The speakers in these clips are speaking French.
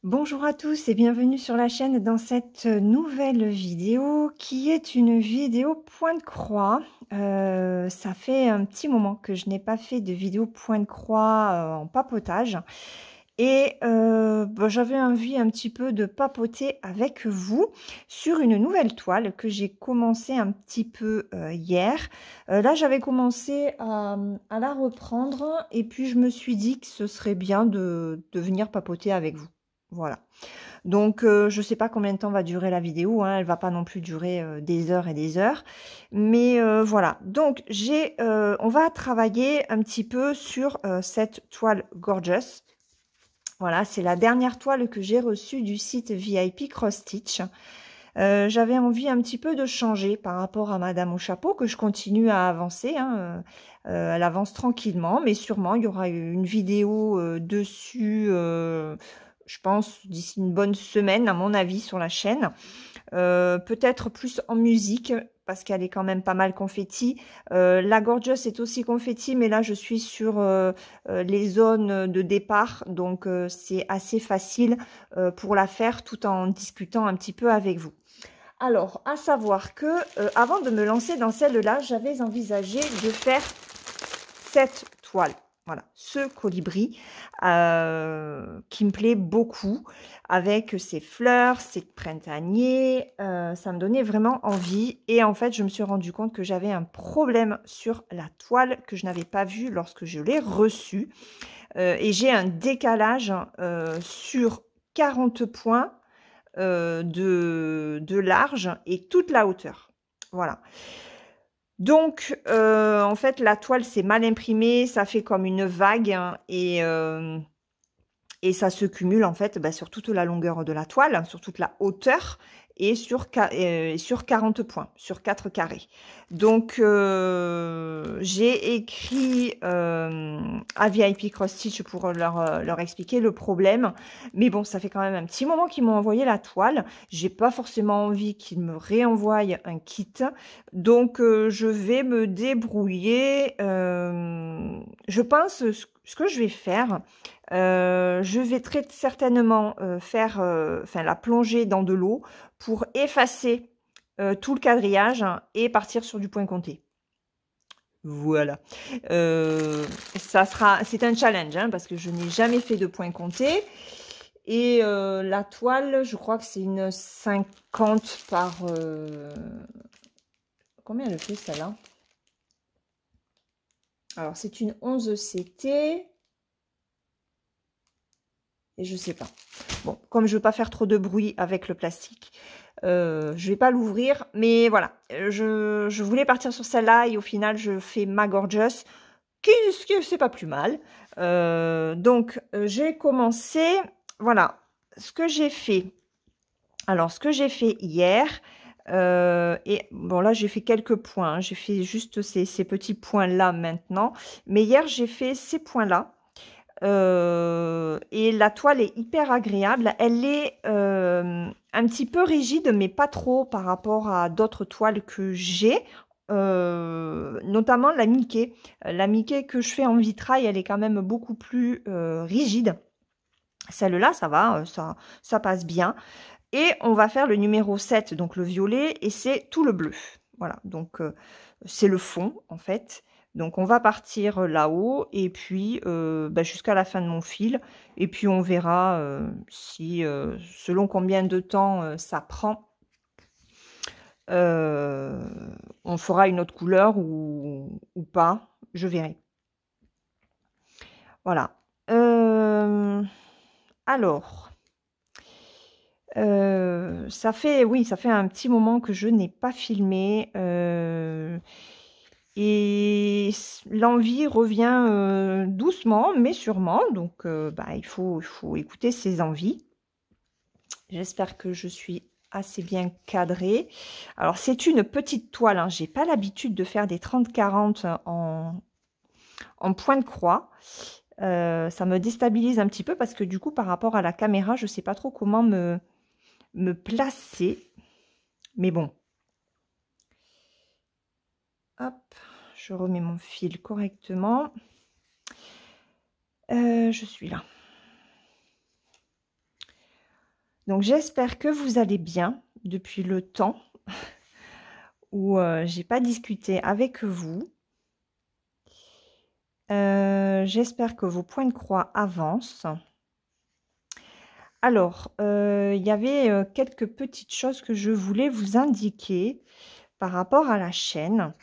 Bonjour à tous et bienvenue sur la chaîne dans cette nouvelle vidéo qui est une vidéo point de croix. Ça fait un petit moment que je n'ai pas fait de vidéo point de croix en papotage et j'avais envie un petit peu de papoter avec vous sur une nouvelle toile que j'ai commencé un petit peu hier. Là j'avais commencé à la reprendre et puis je me suis dit que ce serait bien de venir papoter avec vous. Voilà. Donc, je ne sais pas combien de temps va durer la vidéo, hein, elle va pas non plus durer des heures et des heures. Mais voilà, donc on va travailler un petit peu sur cette toile Gorgeous. Voilà, c'est la dernière toile que j'ai reçue du site VIP Cross Stitch. J'avais envie un petit peu de changer par rapport à Madame au chapeau, que je continue à avancer, hein, elle avance tranquillement, mais sûrement il y aura une vidéo dessus, je pense, d'ici une bonne semaine, à mon avis, sur la chaîne. Peut-être plus en musique, parce qu'elle est quand même pas mal confetti. La Gorgeous est aussi confetti, mais là, je suis sur les zones de départ, donc c'est assez facile pour la faire tout en discutant un petit peu avec vous. Alors, à savoir que avant de me lancer dans celle-là, j'avais envisagé de faire cette toile. Voilà, ce colibri qui me plaît beaucoup avec ses fleurs, ses printaniers. Ça me donnait vraiment envie. Et en fait, je me suis rendu compte que j'avais un problème sur la toile que je n'avais pas vu lorsque je l'ai reçue. Et j'ai un décalage sur 40 points de large et toute la hauteur. Voilà. Donc, en fait, la toile, c'est mal imprimé, ça fait comme une vague hein, et ça se cumule en fait sur toute la longueur de la toile, sur toute la hauteur et sur 40 points, sur 4 carrés. Donc, j'ai écrit à VIP Cross Stitch pour leur expliquer le problème. Mais bon, ça fait quand même un petit moment qu'ils m'ont envoyé la toile. J'ai pas forcément envie qu'ils me réenvoient un kit. Donc, je vais me débrouiller. Je pense ce que je vais faire. Je vais très certainement faire la plonger dans de l'eau pour effacer tout le quadrillage et partir sur du point compté. Voilà. C'est un challenge hein, parce que je n'ai jamais fait de point compté. Et la toile, je crois que c'est une 50 par... combien elle fait celle-là? Alors, c'est une 11 CT. Et je sais pas. Bon, comme je veux pas faire trop de bruit avec le plastique, je vais pas l'ouvrir. Mais voilà, je voulais partir sur celle-là et au final, je fais ma Gorgeous, qui c'est pas plus mal. Donc, j'ai commencé, voilà, ce que j'ai fait. Alors, ce que j'ai fait hier, et bon là, j'ai fait quelques points. Hein, j'ai fait juste ces petits points-là maintenant. Mais hier, j'ai fait ces points-là. Et la toile est hyper agréable. Elle est un petit peu rigide, mais pas trop par rapport à d'autres toiles que j'ai, notamment la Mickey. La Mickey que je fais en vitrail, elle est quand même beaucoup plus rigide. Celle-là, ça va, ça passe bien. Et on va faire le numéro 7, donc le violet, et c'est tout le bleu. Voilà, donc c'est le fond, en fait. Donc on va partir là-haut, et puis jusqu'à la fin de mon fil. Et puis on verra si, selon combien de temps ça prend, on fera une autre couleur ou pas. Je verrai. Voilà. Alors... ça fait un petit moment que je n'ai pas filmé et l'envie revient doucement mais sûrement. Donc, il faut écouter ses envies. J'espère que je suis assez bien cadrée. Alors, c'est une petite toile. Hein. J'ai pas l'habitude de faire des 30-40 en point de croix. Ça me déstabilise un petit peu parce que du coup, par rapport à la caméra, je sais pas trop comment me placer. Mais bon. Hop, je remets mon fil correctement. Je suis là. Donc j'espère que vous allez bien depuis le temps où j'ai pas discuté avec vous. J'espère que vos points de croix avancent. Alors, il y avait quelques petites choses que je voulais vous indiquer par rapport à la chaîne.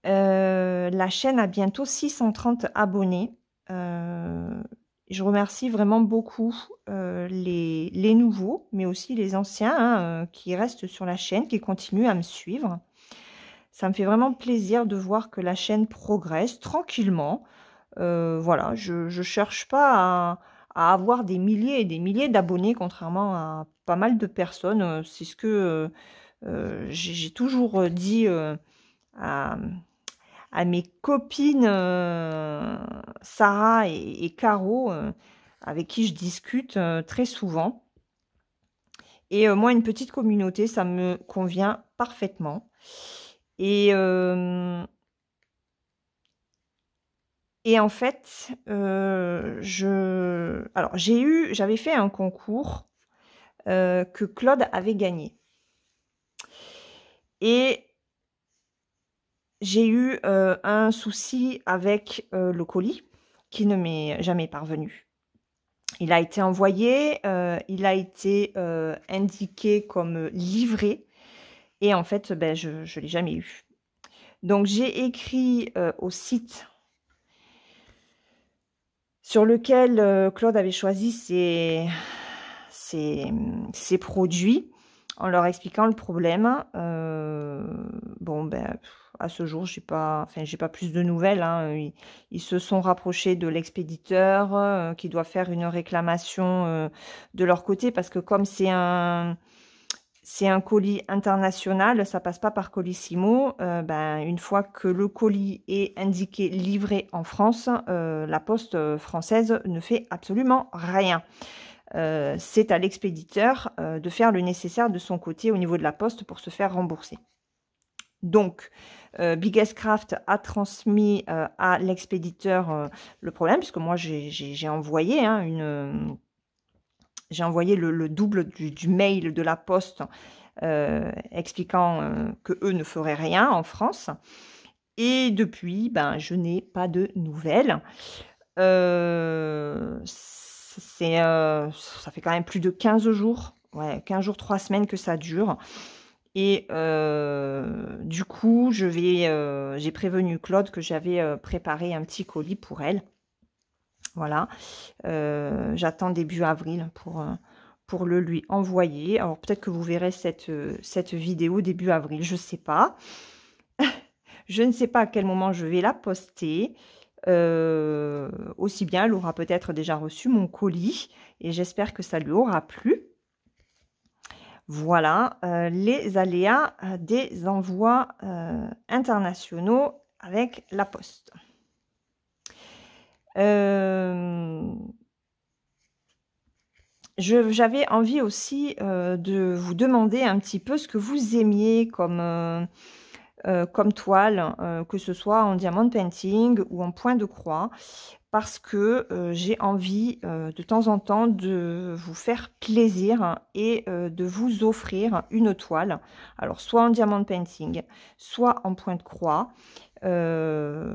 La chaîne a bientôt 630 abonnés. Je remercie vraiment beaucoup les nouveaux, mais aussi les anciens hein, qui restent sur la chaîne, qui continuent à me suivre. Ça me fait vraiment plaisir de voir que la chaîne progresse tranquillement. Voilà, je ne cherche pas à avoir des milliers et des milliers d'abonnés, contrairement à pas mal de personnes. C'est ce que j'ai toujours dit à, à mes copines Sarah et Caro, avec qui je discute très souvent. Et moi, une petite communauté, ça me convient parfaitement. Et en fait, j'avais fait un concours que Claude avait gagné. Et j'ai eu un souci avec le colis qui ne m'est jamais parvenu. Il a été envoyé, il a été indiqué comme livré. Et en fait, ben, je ne l'ai jamais eu. Donc, j'ai écrit au site sur lequel Claude avait choisi ses produits en leur expliquant le problème. Bon, ben, à ce jour, j'ai pas plus de nouvelles. Hein. Ils se sont rapprochés de l'expéditeur qui doit faire une réclamation de leur côté parce que comme c'est un colis international, ça passe pas par Colissimo. Ben, une fois que le colis est indiqué livré en France, la poste française ne fait absolument rien. C'est à l'expéditeur de faire le nécessaire de son côté au niveau de la poste pour se faire rembourser. Donc, Biggest Craft a transmis à l'expéditeur le problème, puisque moi j'ai envoyé j'ai envoyé le double du mail de la poste expliquant que eux ne feraient rien en France. Et depuis, ben, je n'ai pas de nouvelles. Ça fait quand même plus de 15 jours, ouais, 15 jours, 3 semaines que ça dure. Et du coup, j'ai prévenu Claude que j'avais préparé un petit colis pour elle. Voilà, j'attends début avril pour le lui envoyer. Alors peut-être que vous verrez cette vidéo début avril, je ne sais pas. Je ne sais pas à quel moment je vais la poster. Aussi bien, elle aura peut-être déjà reçu mon colis et j'espère que ça lui aura plu. Voilà, les aléas des envois internationaux avec la poste. J'avais envie aussi de vous demander un petit peu ce que vous aimiez comme toile, que ce soit en diamond painting ou en point de croix, parce que j'ai envie de temps en temps de vous faire plaisir et de vous offrir une toile. Alors, soit en diamond painting, soit en point de croix. Ce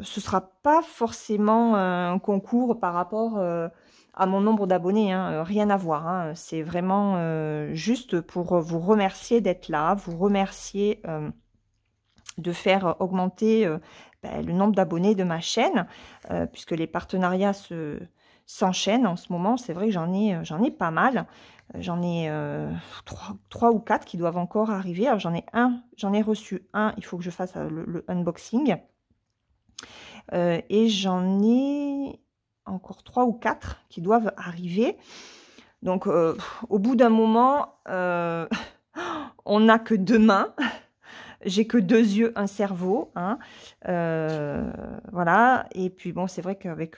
sera pas forcément un concours par rapport à mon nombre d'abonnés, hein, rien à voir. Hein. C'est vraiment juste pour vous remercier d'être là, vous remercier de faire augmenter le nombre d'abonnés de ma chaîne, puisque les partenariats s'enchaînent en ce moment. C'est vrai que j'en ai pas mal. J'en ai 3 ou 4 qui doivent encore arriver. Alors j'en ai reçu un, il faut que je fasse le unboxing. Et j'en ai encore 3 ou 4 qui doivent arriver. Donc au bout d'un moment, on n'a que 2 mains. J'ai que 2 yeux, un cerveau, hein. Voilà. Et puis bon, c'est vrai qu'avec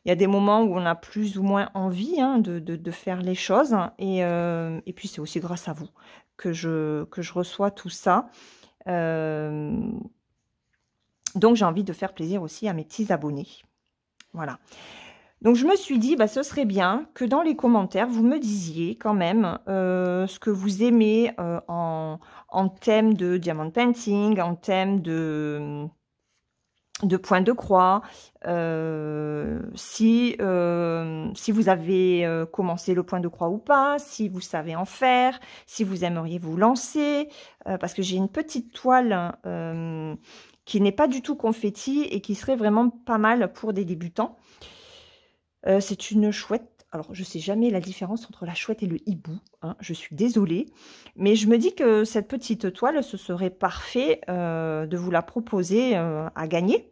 il y a des moments où on a plus ou moins envie hein, de faire les choses. Et puis c'est aussi grâce à vous que je reçois tout ça. Donc j'ai envie de faire plaisir aussi à mes petits abonnés. Voilà. Donc, je me suis dit, bah, ce serait bien que dans les commentaires, vous me disiez quand même ce que vous aimez en thème de diamond painting, en thème de point de croix, si vous avez commencé le point de croix ou pas, si vous savez en faire, si vous aimeriez vous lancer, parce que j'ai une petite toile qui n'est pas du tout confetti et qui serait vraiment pas mal pour des débutants. C'est une chouette. Alors, je sais jamais la différence entre la chouette et le hibou, hein, je suis désolée. Mais je me dis que cette petite toile, ce serait parfait de vous la proposer à gagner.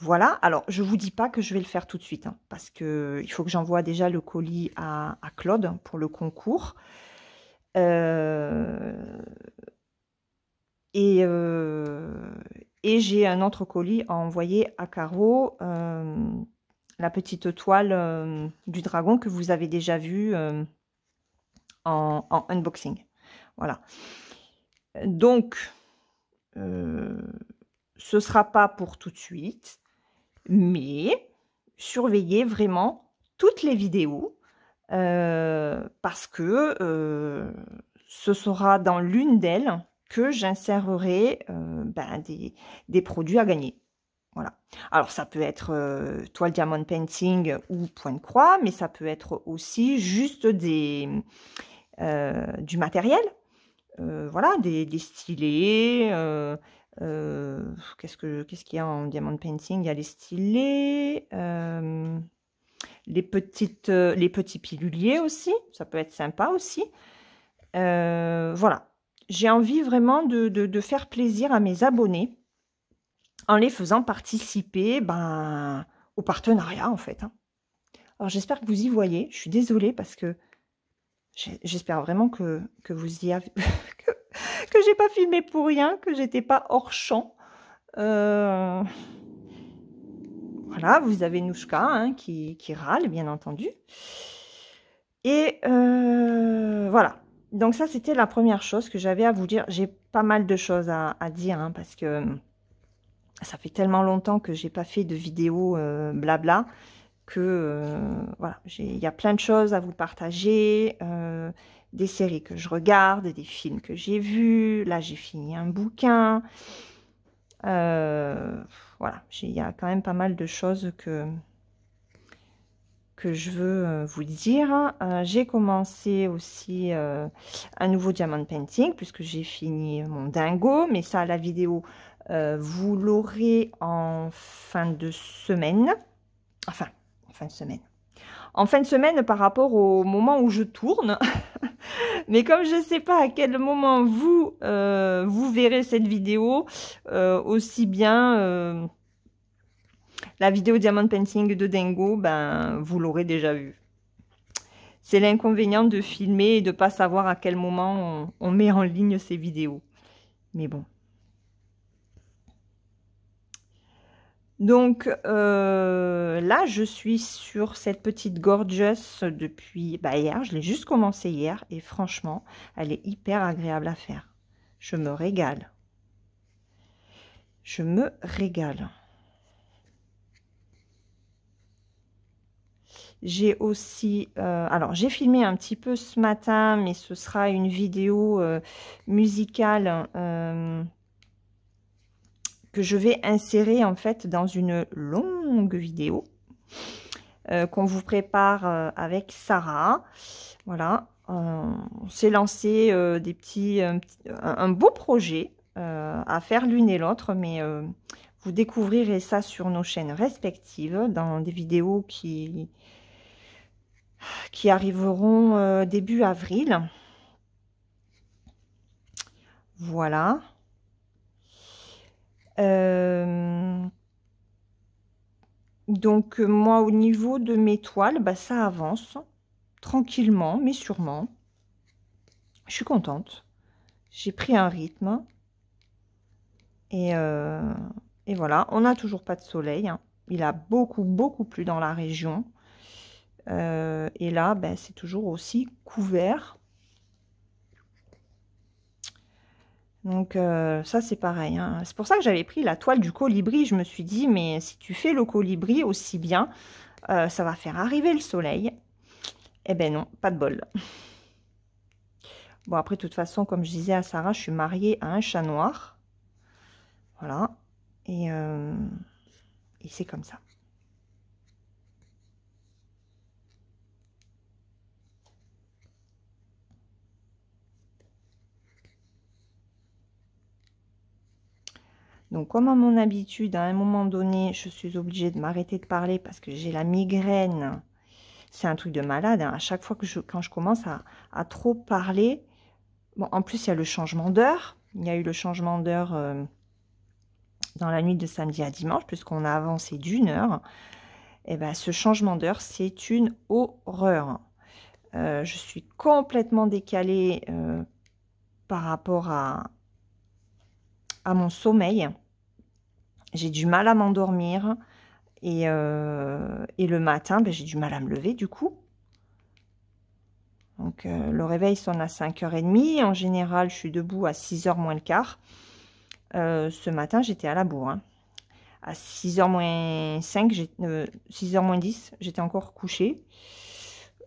Voilà, alors je vous dis pas que je vais le faire tout de suite, hein, parce que il faut que j'envoie déjà le colis à Claude pour le concours. Et j'ai un autre colis à envoyer à Caro, la petite toile du dragon que vous avez déjà vue en unboxing. Voilà. Donc, ce sera pas pour tout de suite. Mais surveillez vraiment toutes les vidéos parce que ce sera dans l'une d'elles que j'insérerai des produits à gagner. Voilà. Alors, ça peut être toile diamond painting ou point de croix, mais ça peut être aussi juste du matériel. Voilà, des stylés, qu'est-ce qu'il y a en diamond painting? Il y a les stylés, les petits piluliers aussi, ça peut être sympa aussi. Voilà, j'ai envie vraiment de faire plaisir à mes abonnés en les faisant participer au partenariat en fait. Hein. Alors j'espère que vous y voyez, je suis désolée parce que j'espère vraiment que vous y avez... que j'ai pas filmé pour rien, que j'étais pas hors champ. Voilà, vous avez Nouchka hein, qui râle, bien entendu. Et voilà. Donc ça, c'était la première chose que j'avais à vous dire. J'ai pas mal de choses à dire, hein, parce que ça fait tellement longtemps que j'ai pas fait de vidéo blabla, que voilà, il y a plein de choses à vous partager. Des séries que je regarde, des films que j'ai vus. Là, j'ai fini un bouquin. Voilà, il y a quand même pas mal de choses que je veux vous dire. J'ai commencé aussi un nouveau diamond painting puisque j'ai fini mon dingo. Mais ça, la vidéo, vous l'aurez en fin de semaine. Enfin, en fin de semaine. En fin de semaine par rapport au moment où je tourne. Mais comme je ne sais pas à quel moment vous verrez cette vidéo, aussi bien la vidéo Diamond Painting de Dingo, vous l'aurez déjà vue. C'est l'inconvénient de filmer et de ne pas savoir à quel moment on met en ligne ces vidéos. Mais bon. Donc là, je suis sur cette petite Gorgeous depuis hier. Je l'ai juste commencé hier et franchement, elle est hyper agréable à faire. Je me régale. Je me régale. J'ai aussi... alors, j'ai filmé un petit peu ce matin, mais ce sera une vidéo musicale que je vais insérer en fait dans une longue vidéo qu'on vous prépare avec Sarah. Voilà, on s'est lancé un beau projet à faire l'une et l'autre, mais vous découvrirez ça sur nos chaînes respectives dans des vidéos qui arriveront début avril. Voilà. Donc, moi, au niveau de mes toiles, ça avance tranquillement, mais sûrement. Je suis contente. J'ai pris un rythme. Et voilà, on n'a toujours pas de soleil. Hein. Il a beaucoup plu dans la région. Et là, c'est toujours aussi couvert. Donc ça c'est pareil, hein. C'est pour ça que j'avais pris la toile du colibri. Je me suis dit, mais si tu fais le colibri aussi bien, ça va faire arriver le soleil. Eh ben non, pas de bol. Bon, après, de toute façon, comme je disais à Sarah, je suis mariée à un chat noir. Voilà. Et c'est comme ça. Donc, comme à mon habitude, à un moment donné, je suis obligée de m'arrêter de parler parce que j'ai la migraine. C'est un truc de malade, hein. À chaque fois que quand je commence à trop parler, bon, en plus, il y a le changement d'heure. Il y a eu le changement d'heure dans la nuit de samedi à dimanche, puisqu'on a avancé d'1 heure. Et ben, ce changement d'heure, c'est une horreur. Je suis complètement décalée par rapport à mon sommeil. J'ai du mal à m'endormir et le matin, ben, j'ai du mal à me lever du coup. Donc le réveil sonne à 5h30. En général, je suis debout à 6h moins le quart. Ce matin, j'étais à la bourre. Hein. À 6h moins 5, 6h moins 10, j'étais encore couchée.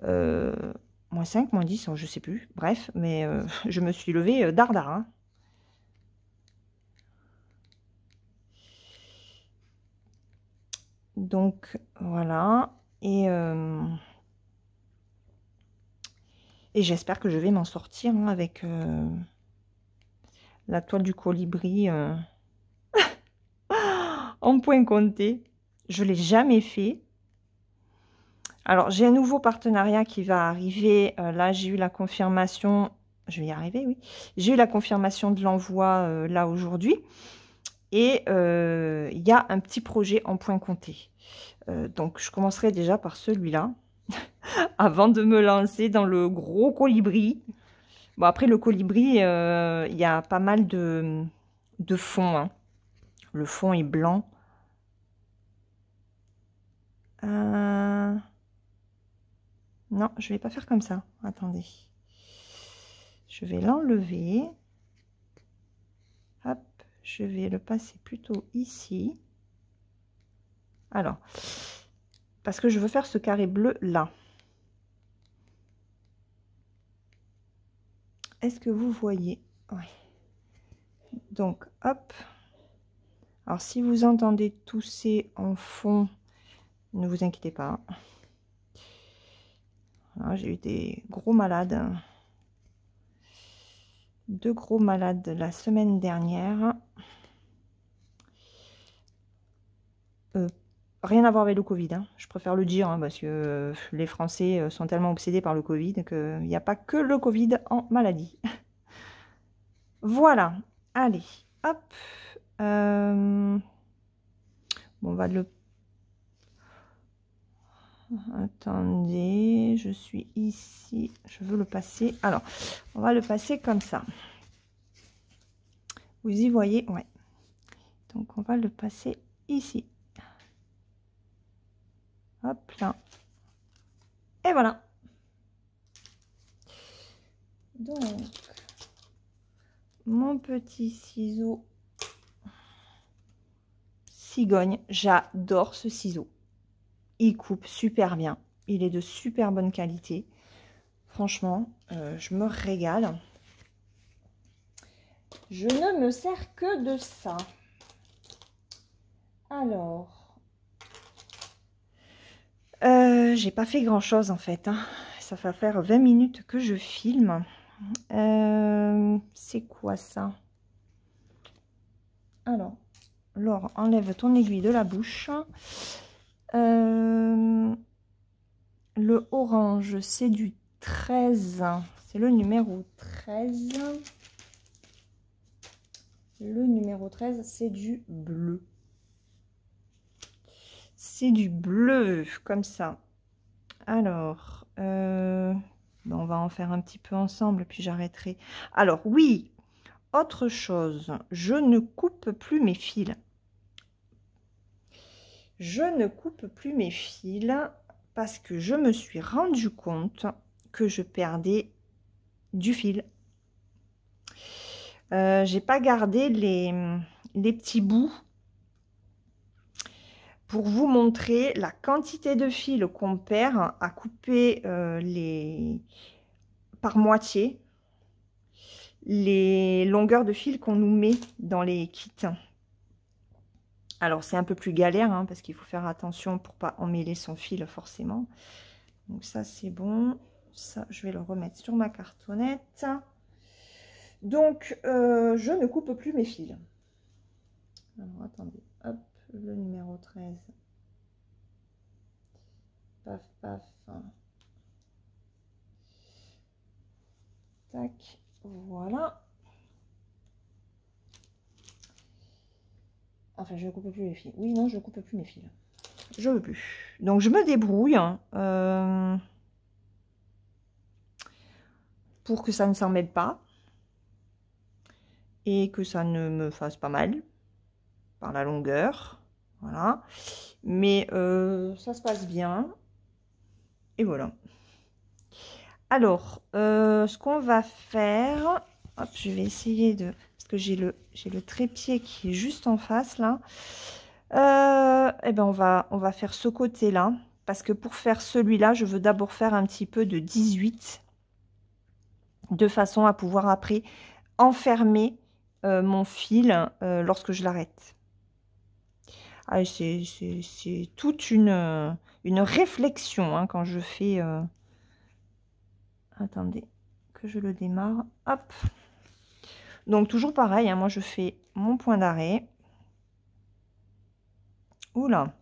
Moins 5, moins 10, je sais plus. Bref, mais je me suis levée dardard. Hein. Donc, voilà. Et j'espère que je vais m'en sortir hein, avec la toile du colibri en point compté. Je ne l'ai jamais fait. Alors, j'ai un nouveau partenariat qui va arriver. Là, j'ai eu la confirmation. Je vais y arriver, oui. J'ai eu la confirmation de l'envoi là aujourd'hui. Et il y a un petit projet en point compté. Donc, je commencerai déjà par celui-là. Avant de me lancer dans le gros colibri. Bon, après, le colibri, il y a pas mal de fond. Hein. Le fond est blanc. Non, je vais pas faire comme ça. Attendez. Je vais l'enlever. Hop, je vais le passer plutôt ici. Alors, parce que je veux faire ce carré bleu là. Est-ce que vous voyez? Oui. Donc, hop. Alors, si vous entendez tousser en fond, ne vous inquiétez pas. J'ai eu des gros malades. 2 gros malades la semaine dernière. Rien à voir avec le Covid. Hein. Je préfère le dire, hein, parce que les Français sont tellement obsédés par le Covid qu'il n'y a pas que le Covid en maladie. Voilà. Allez, hop. Bon, on va le... Attendez, je suis ici. Je veux le passer. Alors, on va le passer comme ça. Vous y voyez? Ouais. Donc, on va le passer ici. Hop là. Et voilà. Donc, mon petit ciseau cigogne. J'adore ce ciseau. Il coupe super bien. Il est de super bonne qualité. Franchement, je me régale. Je ne me sers que de ça. Alors, j'ai pas fait grand chose en fait. Hein. Ça va faire 20 minutes que je filme. C'est quoi ça? Alors, Laure, enlève ton aiguille de la bouche. Le orange, c'est du 13. C'est le numéro 13. Le numéro 13, c'est du bleu. C'est du bleu, comme ça. Alors, on va en faire un petit peu ensemble, puis j'arrêterai. Alors, oui, autre chose, je ne coupe plus mes fils. Je ne coupe plus mes fils parce que je me suis rendu compte que je perdais du fil. J'ai pas gardé les petits bouts pour vous montrer la quantité de fil qu'on perd à couper par moitié les longueurs de fil qu'on nous met dans les kits. Alors c'est un peu plus galère hein, parce qu'il faut faire attention pour pas emmêler son fil forcément. Donc ça c'est bon, ça je vais le remettre sur ma cartonnette. Donc je ne coupe plus mes fils. Alors attendez, hop, le numéro 13. Paf paf. Tac, voilà. Enfin, je ne coupe plus les fils. Oui, non, je ne coupe plus mes fils. Je veux plus. Donc, je me débrouille pour que ça ne s'en mêle pas et que ça ne me fasse pas mal par la longueur. Voilà. Mais ça se passe bien. Et voilà. Alors, ce qu'on va faire... Hop, je vais essayer de... Parce que j'ai le trépied qui est juste en face, là. Eh ben, on va faire ce côté-là. Parce que pour faire celui-là, je veux d'abord faire un petit peu de 18. De façon à pouvoir après enfermer mon fil lorsque je l'arrête. Ah, c'est toute une réflexion hein, quand je fais... Attendez, que je le démarre. Hop. Donc, toujours pareil, hein, moi, je fais mon point d'arrêt. Oula.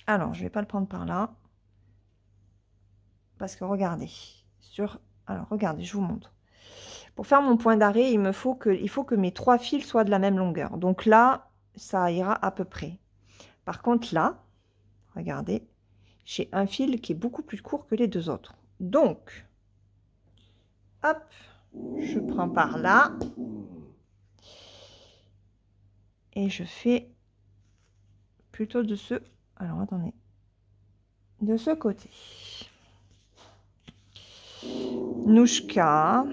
Alors, je vais pas le prendre par là. Parce que, regardez. Alors, regardez, je vous montre. Pour faire mon point d'arrêt, il faut que mes 3 fils soient de la même longueur. Donc là, ça ira à peu près. Par contre, là, regardez, j'ai un fil qui est beaucoup plus court que les 2 autres. Donc, hop, je prends par là. Et je fais plutôt de ce... Alors, attendez. De ce côté. Nouchka.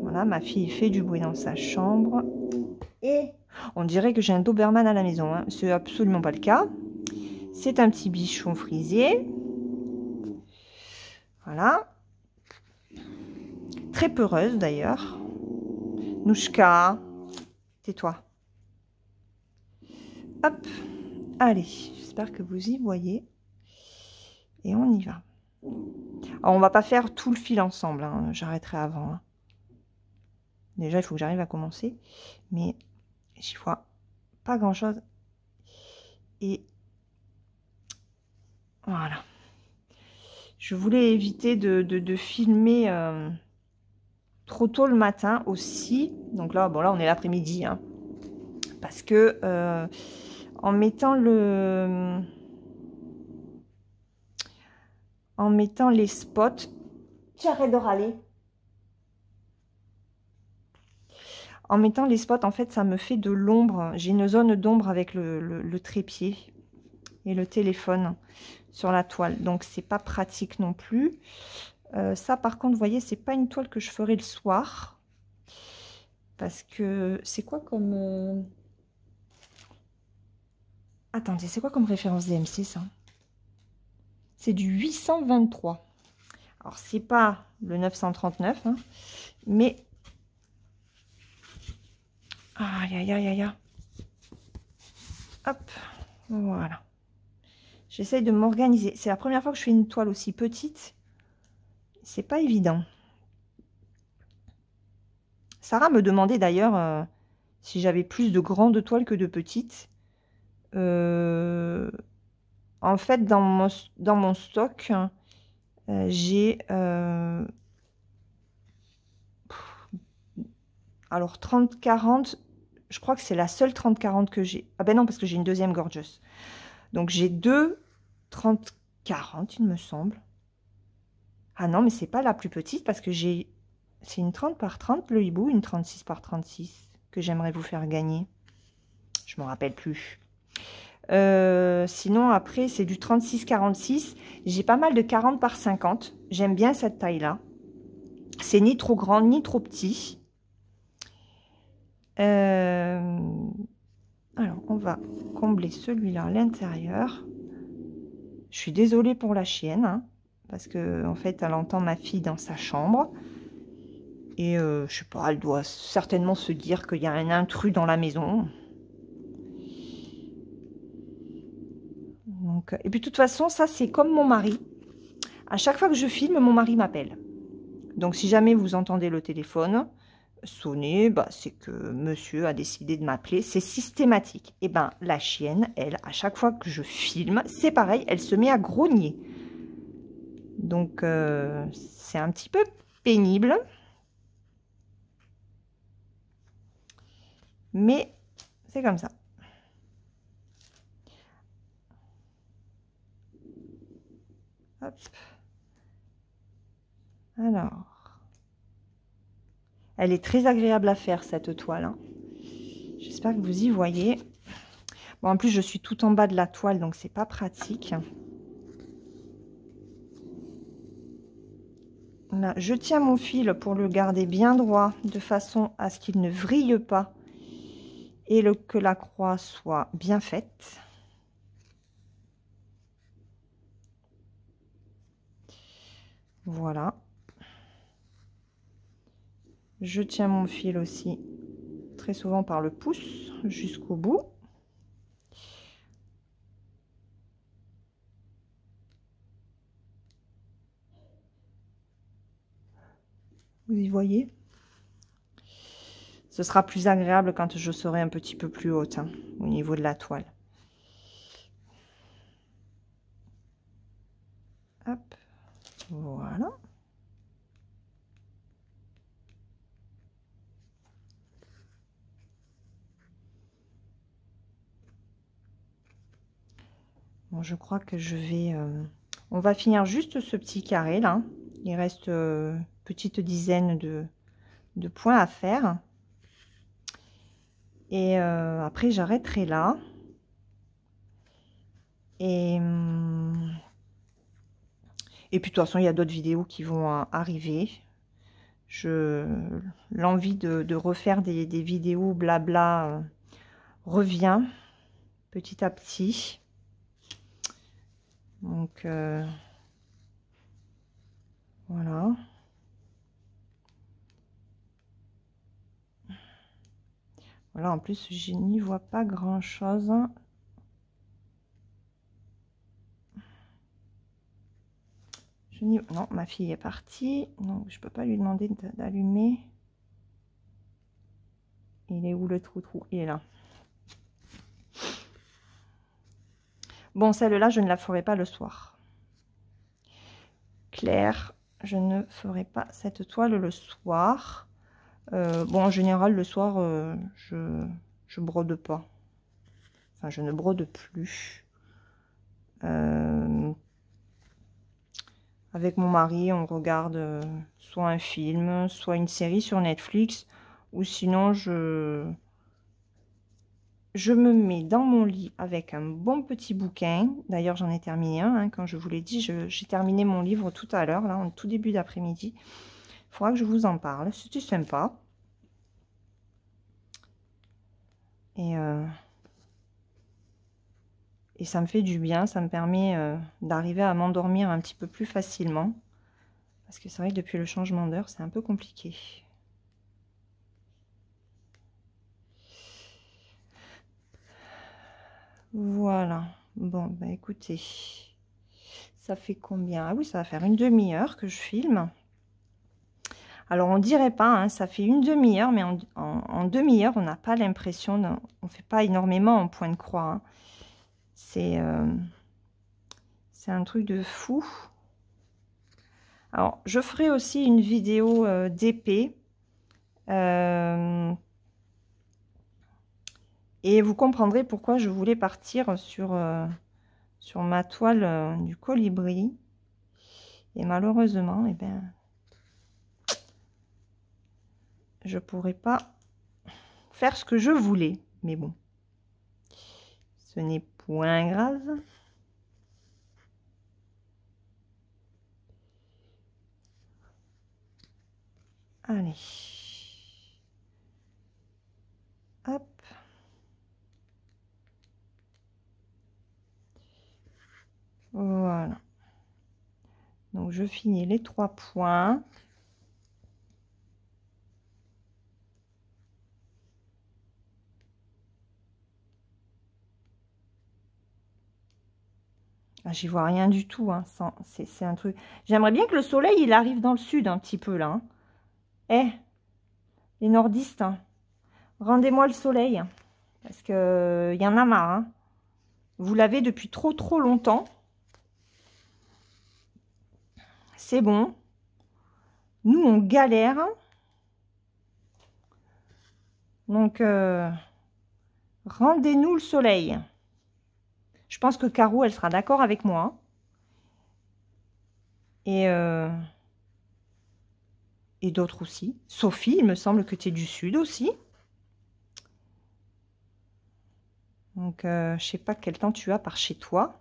Voilà, ma fille fait du bruit dans sa chambre. Et on dirait que j'ai un Doberman à la maison. Hein. Ce n'est absolument pas le cas. C'est un petit bichon frisé. Voilà. Très peureuse d'ailleurs. Nouchka, tais-toi. Hop. Allez, j'espère que vous y voyez. Et on y va. Alors, on va pas faire tout le fil ensemble. Hein. J'arrêterai avant. Hein. Déjà, il faut que j'arrive à commencer. Mais j'y vois pas grand-chose. Et voilà. Je voulais éviter de filmer trop tôt le matin aussi. Donc là, bon, là, on est l'après-midi. Hein. Parce que en mettant les spots, j'arrête de râler. En mettant les spots, en fait, ça me fait de l'ombre. J'ai une zone d'ombre avec le trépied et le téléphone sur la toile. Donc, c'est pas pratique non plus. Ça, par contre, vous voyez, c'est pas une toile que je ferai le soir. Parce que c'est quoi comme... Attendez, c'est quoi comme référence DMC, ça? C'est du 823. Alors, c'est pas le 939, hein, mais... Aïe, aïe, aïe, aïe. Hop, voilà. J'essaye de m'organiser. C'est la première fois que je fais une toile aussi petite. C'est pas évident. Sarah me demandait d'ailleurs si j'avais plus de grandes toiles que de petites. En fait, dans mon stock, j'ai... alors, 30-40, je crois que c'est la seule 30-40 que j'ai. Ah ben non, parce que j'ai une deuxième Gorgeous. Donc, j'ai 2 30-40, il me semble. Ah non, mais c'est pas la plus petite parce que j'ai... C'est une 30 par 30, le hibou, une 36 par 36 que j'aimerais vous faire gagner. Je me rappelle plus. Sinon, après, c'est du 36-46. J'ai pas mal de 40 par 50. J'aime bien cette taille-là. C'est ni trop grand, ni trop petit. Alors, on va combler celui-là à l'intérieur. Je suis désolée pour la chienne, hein, parce que en fait, elle entend ma fille dans sa chambre. Et je sais pas, elle doit certainement se dire qu'il y a un intrus dans la maison. Donc, et puis de toute façon, ça c'est comme mon mari. À chaque fois que je filme, mon mari m'appelle. Donc si jamais vous entendez le téléphone sonner, bah, c'est que monsieur a décidé de m'appeler. C'est systématique. Et ben la chienne, elle, à chaque fois que je filme, c'est pareil, elle se met à grogner. Donc c'est un petit peu pénible. Mais c'est comme ça. Hop. Alors, elle est très agréable à faire cette toile, hein. J'espère que vous y voyez. Bon, en plus, je suis tout en bas de la toile, donc c'est pas pratique. Là, je tiens mon fil pour le garder bien droit, de façon à ce qu'il ne vrille pas et que la croix soit bien faite. Voilà. Je tiens mon fil aussi, très souvent par le pouce, jusqu'au bout. Vous y voyez? Ce sera plus agréable quand je serai un petit peu plus haute, hein, au niveau de la toile. Hop, voilà. Bon, je crois que je vais... on va finir juste ce petit carré là. Il reste petite dizaine de points à faire. Et après, j'arrêterai là. Et puis, de toute façon, il y a d'autres vidéos qui vont arriver. L'envie de refaire des vidéos blabla revient petit à petit. Donc, voilà. Voilà, en plus, je n'y vois pas grand-chose. Non, ma fille est partie. Donc, je peux pas lui demander d'allumer. Il est où le trou-trou? Il est là. Bon, celle-là, je ne la ferai pas le soir. Claire, je ne ferai pas cette toile le soir. Bon, en général, le soir, je brode pas. Enfin, je ne brode plus. Avec mon mari, on regarde soit un film, soit une série sur Netflix, ou sinon je me mets dans mon lit avec un bon petit bouquin. D'ailleurs, j'en ai terminé un, hein, quand je vous l'ai dit, j'ai terminé mon livre tout à l'heure, là, en tout début d'après-midi. Il faudra que je vous en parle, c'était sympa. Et ça me fait du bien, ça me permet d'arriver à m'endormir un petit peu plus facilement. Parce que c'est vrai que depuis le changement d'heure, c'est un peu compliqué. Voilà. Bon, bah écoutez, ça fait combien? Ah oui, ça va faire une demi-heure que je filme. Alors, on dirait pas, hein, ça fait une demi-heure, mais en demi-heure, on n'a pas l'impression, on fait pas énormément en point de croix, hein. C'est un truc de fou. Alors, je ferai aussi une vidéo d'épée. Et vous comprendrez pourquoi je voulais partir sur ma toile du colibri. Et malheureusement, eh ben, je pourrais pas faire ce que je voulais. Mais bon, ce n'est point grave. Allez. je finis les 3 points. Ah, j'y vois rien du tout, hein, c'est un truc. J'aimerais bien que le soleil, il arrive dans le sud un petit peu, là. Hein. Eh, les nordistes, hein, rendez-moi le soleil. Parce que y en a marre. Hein. Vous l'avez depuis trop longtemps. C'est bon. Nous, on galère. Donc, rendez-nous le soleil. Je pense que Caro, elle sera d'accord avec moi. Et d'autres aussi. Sophie, il me semble que tu es du sud aussi. Donc, je sais pas quel temps tu as par chez toi.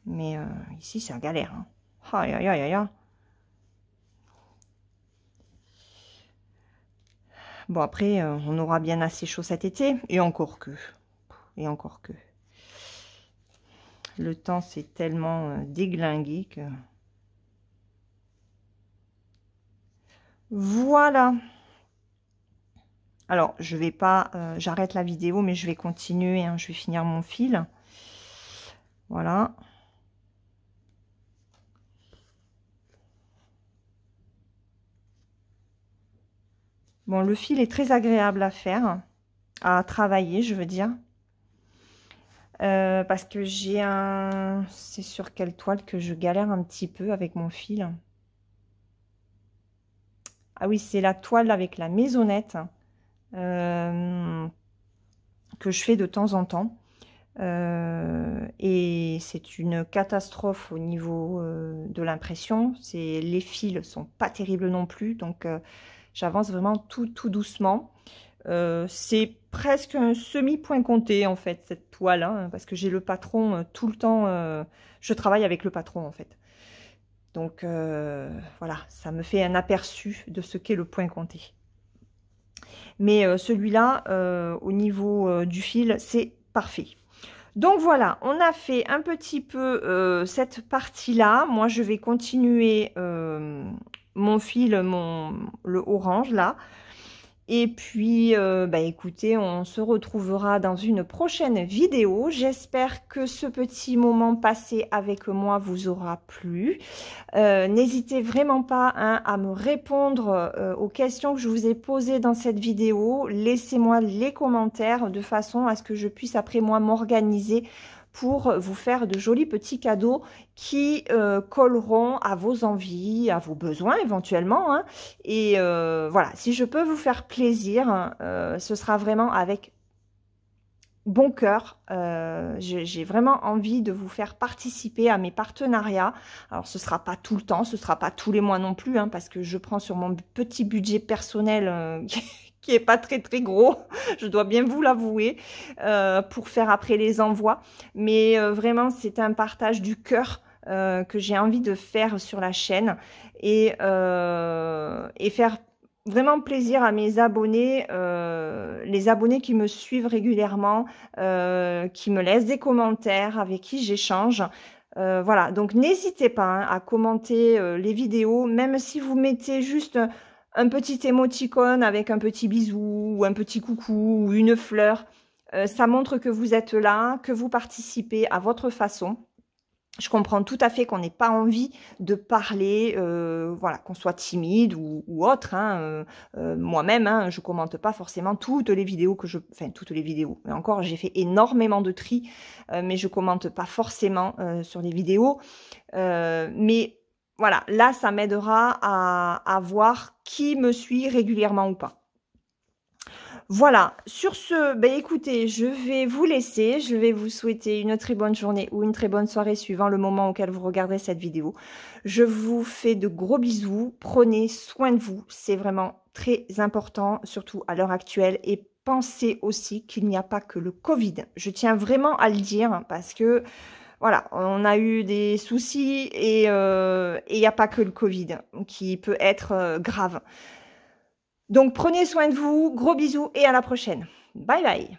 Mais ici, c'est la galère. Hein. Aïe, aïe, aïe, aïe. Bon, après, on aura bien assez chaud cet été. Et encore que. Et encore que. Le temps, c'est tellement déglingué que... Voilà. Alors, je vais pas... j'arrête la vidéo, mais je vais continuer. Hein, je vais finir mon fil. Voilà. Bon, le fil est très agréable à faire. À travailler, je veux dire. Parce que j'ai un... C'est sur quelle toile que je galère un petit peu avec mon fil. Ah oui, c'est la toile avec la maisonnette que je fais de temps en temps. Et c'est une catastrophe au niveau de l'impression. Les fils sont pas terribles non plus, donc j'avance vraiment tout doucement. C'est presque un semi-point compté en fait cette toile, hein, parce que j'ai le patron tout le temps. Je travaille avec le patron en fait. Donc voilà, ça me fait un aperçu de ce qu'est le point compté. Mais celui-là, au niveau du fil, c'est parfait. Donc voilà, on a fait un petit peu cette partie-là. Moi, je vais continuer mon fil, le orange là. Et puis, bah, écoutez, on se retrouvera dans une prochaine vidéo. J'espère que ce petit moment passé avec moi vous aura plu. N'hésitez vraiment pas hein, à me répondre aux questions que je vous ai posées dans cette vidéo. Laissez-moi les commentaires de façon à ce que je puisse après moi m'organiser pour vous faire de jolis petits cadeaux qui colleront à vos envies, à vos besoins éventuellement. Hein. Et voilà, si je peux vous faire plaisir, ce sera vraiment avec bon cœur. J'ai vraiment envie de vous faire participer à mes partenariats. Alors, ce ne sera pas tout le temps, ce ne sera pas tous les mois non plus, hein, parce que je prends sur mon petit budget personnel qui est pas très gros, je dois bien vous l'avouer, pour faire après les envois. Mais vraiment, c'est un partage du cœur que j'ai envie de faire sur la chaîne et faire vraiment plaisir à mes abonnés, les abonnés qui me suivent régulièrement, qui me laissent des commentaires, avec qui j'échange. Voilà, donc n'hésitez pas hein, à commenter les vidéos, même si vous mettez juste un petit émoticône avec un petit bisou ou un petit coucou ou une fleur. Ça montre que vous êtes là, que vous participez à votre façon. Je comprends tout à fait qu'on n'ait pas envie de parler, voilà, qu'on soit timide ou autre. Hein, moi-même, hein, je commente pas forcément toutes les vidéos que je... Enfin, toutes les vidéos. Mais encore, j'ai fait énormément de tri, mais je commente pas forcément sur les vidéos. Mais voilà, là, ça m'aidera à voir qui me suit régulièrement ou pas. Voilà, sur ce, ben écoutez, je vais vous laisser. Je vais vous souhaiter une très bonne journée ou une très bonne soirée suivant le moment auquel vous regarderez cette vidéo. Je vous fais de gros bisous. Prenez soin de vous. C'est vraiment très important, surtout à l'heure actuelle. Et pensez aussi qu'il n'y a pas que le Covid. Je tiens vraiment à le dire parce que... Voilà, on a eu des soucis et il n'y a pas que le Covid qui peut être grave. Donc, prenez soin de vous, gros bisous et à la prochaine. Bye bye.